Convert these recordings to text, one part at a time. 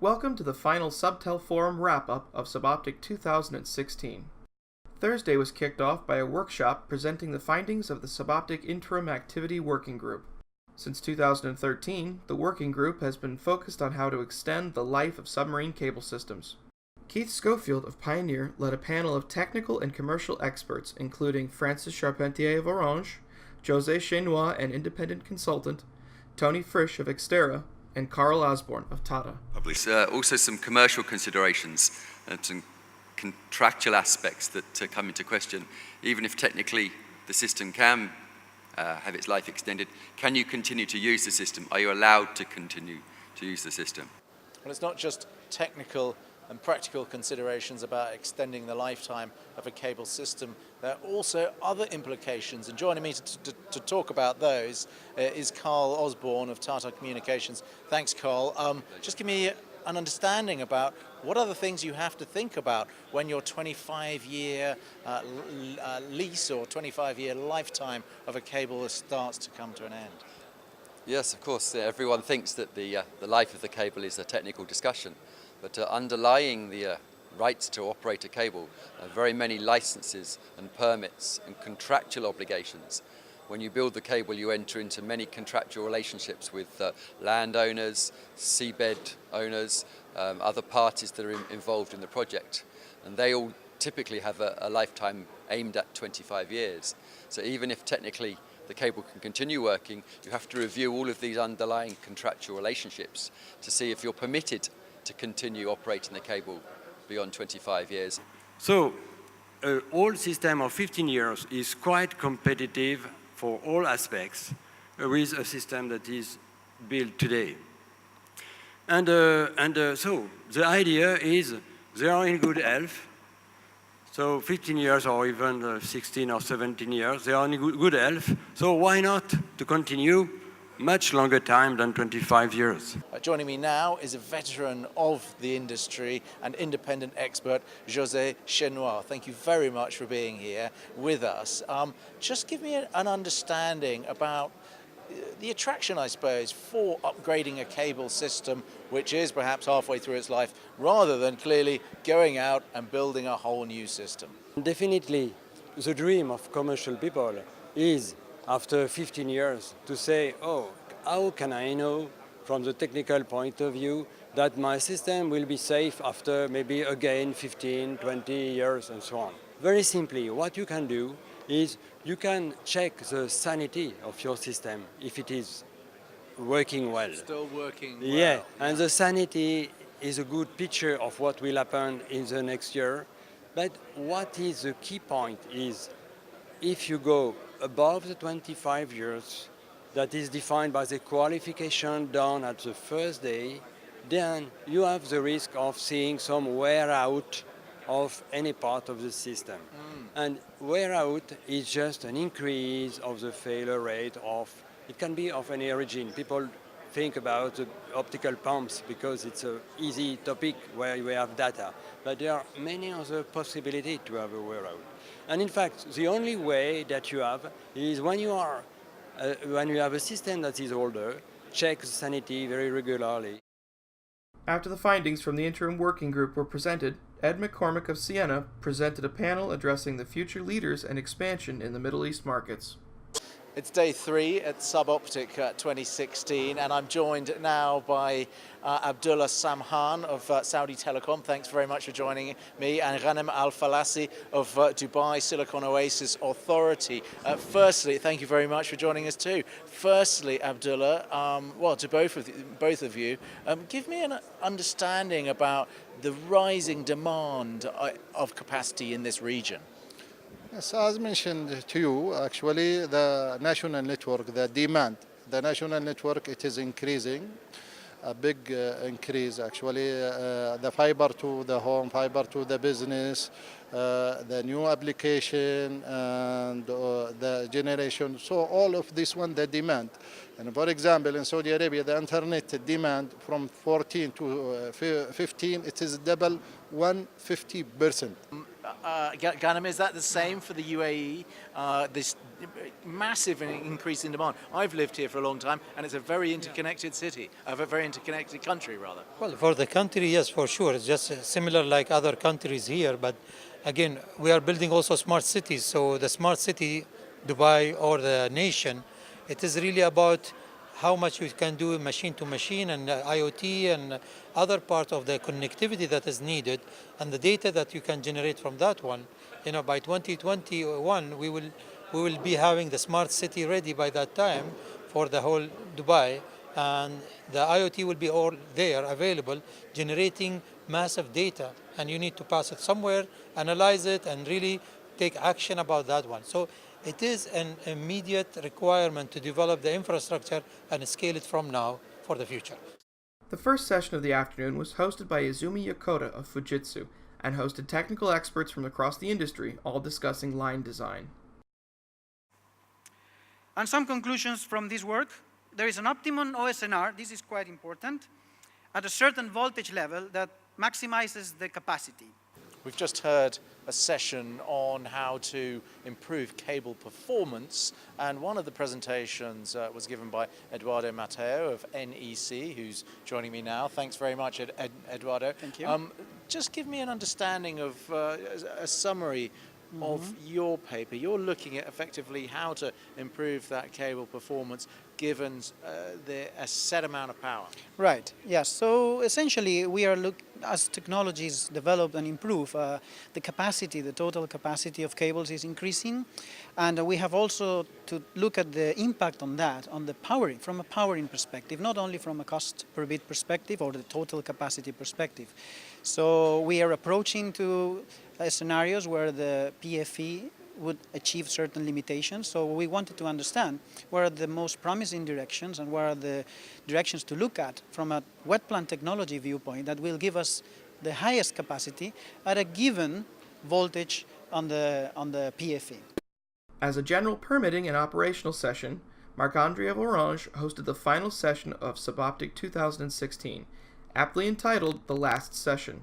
Welcome to the final Subtel Forum wrap-up of SubOptic 2016. Thursday was kicked off by a workshop presenting the findings of the SubOptic Interim Activity Working Group. Since 2013, the working group has been focused on how to extend the life of submarine cable systems. Keith Schofield of Pioneer led a panel of technical and commercial experts, including Francis Charpentier of Orange, José Chenois, an independent consultant, Tony Frisch of Xterra, and Carl Osborne of Tata. Also some commercial considerations and some contractual aspects that come into question. Even if technically the system can have its life extended, can you continue to use the system? Are you allowed to continue to use the system? Well, it's not just technical and practical considerations about extending the lifetime of a cable system. There are also other implications, and joining me to talk about those is Carl Osborne of Tata Communications. Thanks, Carl. Just give me an understanding about what are the things you have to think about when your 25-year lease or 25-year lifetime of a cable starts to come to an end. Yes, of course. Everyone thinks that the life of the cable is a technical discussion. But underlying the rights to operate a cable are very many licenses and permits and contractual obligations. When you build the cable, you enter into many contractual relationships with landowners, seabed owners, other parties that are involved in the project. And they all typically have a lifetime aimed at 25 years. So even if technically the cable can continue working, you have to review all of these underlying contractual relationships to see if you're permitted to continue operating the cable beyond 25 years. So, an old system of 15 years is quite competitive for all aspects with a system that is built today. And so, the idea is they are in good health. So 15 years or even 16 or 17 years, they are in good health. So why not to continue much longer time than 25 years. Joining me now is a veteran of the industry and independent expert, José Chenois. Thank you very much for being here with us. Just give me an understanding about the attraction, I suppose, for upgrading a cable system which is perhaps halfway through its life, rather than clearly going out and building a whole new system. Definitely, the dream of commercial people is after 15 years to say, oh, how can I know from the technical point of view that my system will be safe after maybe again 15, 20 years and so on. Very simply, what you can do is you can check the sanity of your system if it is working well. Still working well. Yeah, and the sanity is a good picture of what will happen in the next year. But what is the key point is if you go above the 25 years, that is defined by the qualification done at the first day, then you have the risk of seeing some wear out of any part of the system. And wear out is just an increase of the failure rate of, it can be of any origin. People think about the optical pumps because it's an easy topic where we have data. But there are many other possibilities to have a wear out. And in fact, the only way that you have is when you have a system that is older, check the sanity very regularly. After the findings from the interim working group were presented, Ed McCormick of Siena presented a panel addressing the future leaders and expansion in the Middle East markets. It's day 3 at SubOptic 2016, and I'm joined now by Abdullah Samhan of Saudi Telecom. Thanks very much for joining me, and Ghanem Al-Falassi of Dubai Silicon Oasis Authority. Firstly, thank you very much for joining us too. Firstly, Abdullah, well, to both of you, give me an understanding about the rising demand of capacity in this region. Yes, as mentioned to you, actually the national network, the national network, it is increasing, a big increase actually, the fiber to the home, fiber to the business, the new application and the generation. So all of this one, the demand. And for example, in Saudi Arabia, the internet demand from 14 to 15, it is double 150%. Ghanem, is that the same for the UAE? This massive increase in demand. I've lived here for a long time, and it's a very interconnected city, a very interconnected country, rather. Well, for the country, yes, for sure. It's just similar like other countries here. But again, we are building also smart cities. So the smart city, Dubai or the nation, it is really about how much we can do machine to machine and IoT and other part of the connectivity that is needed and the data that you can generate from that one. You know, by 2021, we will be having the smart city ready by that time for the whole Dubai, and the IoT will be all there available, generating massive data, and you need to pass it somewhere, analyze it, and really take action about that one. So it is an immediate requirement to develop the infrastructure and scale it from now for the future. The first session of the afternoon was hosted by Izumi Yokota of Fujitsu and hosted technical experts from across the industry, all discussing line design. And some conclusions from this work. There is an optimum OSNR, this is quite important, at a certain voltage level that maximizes the capacity. We've just heard a session on how to improve cable performance, and one of the presentations was given by Eduardo Mateo of NEC, who's joining me now. Thanks very much, Eduardo. Thank you. Just give me an understanding of a summary of your paper. You're looking at effectively how to improve that cable performance given a set amount of power. Right, yes. So essentially we are as technologies develop and improve, the capacity, the total capacity of cables is increasing, and we have also to look at the impact on that, on the powering, from a powering perspective, not only from a cost per bit perspective or the total capacity perspective. So we are approaching to scenarios where the PFE would achieve certain limitations. So we wanted to understand where are the most promising directions and where are the directions to look at from a wet plant technology viewpoint that will give us the highest capacity at a given voltage on the PFE. As a general permitting and operational session, Marc-André of Orange hosted the final session of SubOptic 2016, aptly entitled The Last Session.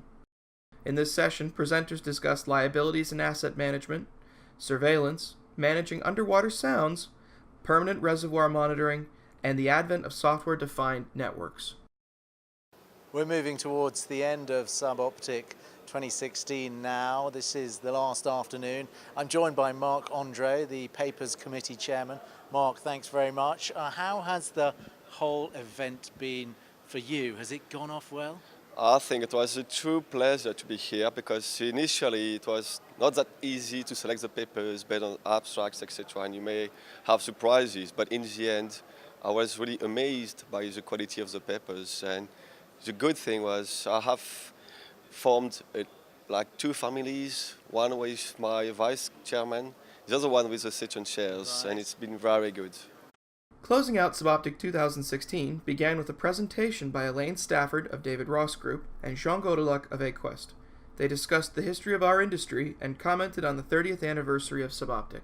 In this session, presenters discussed liabilities in asset management, surveillance, managing underwater sounds, permanent reservoir monitoring, and the advent of software-defined networks. We're moving towards the end of SubOptic 2016 now. This is the last afternoon. I'm joined by Marc-André, the Papers Committee Chairman. Marc, thanks very much. How has the whole event been for you? Has it gone off well? I think it was a true pleasure to be here because initially it was not that easy to select the papers based on abstracts, etc. And you may have surprises, but in the end, I was really amazed by the quality of the papers. And the good thing was I have formed like two families, one with my vice chairman, the other one with the section chairs, and it's been very good. Closing out SubOptic 2016 began with a presentation by Elaine Stafford of David Ross Group and Jean Godeluck of Aquest. They discussed the history of our industry and commented on the 30th anniversary of SubOptic.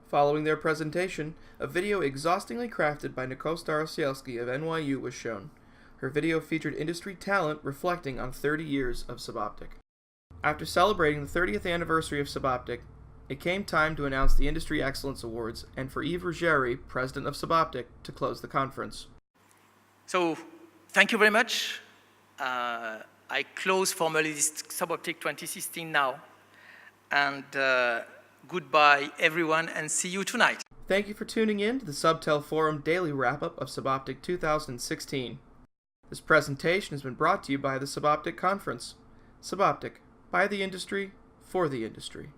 Following their presentation, a video exhaustingly crafted by Nicole Starosielski of NYU was shown. Her video featured industry talent reflecting on 30 years of SubOptic. After celebrating the 30th anniversary of SubOptic, it came time to announce the Industry Excellence Awards and for Yves Ruggieri, president of SubOptic, to close the conference. So, thank you very much. I close formally this SubOptic 2016 now. And goodbye, everyone, and see you tonight. Thank you for tuning in to the Subtel Forum Daily Wrap-Up of SubOptic 2016. This presentation has been brought to you by the SubOptic Conference. SubOptic, by the industry, for the industry.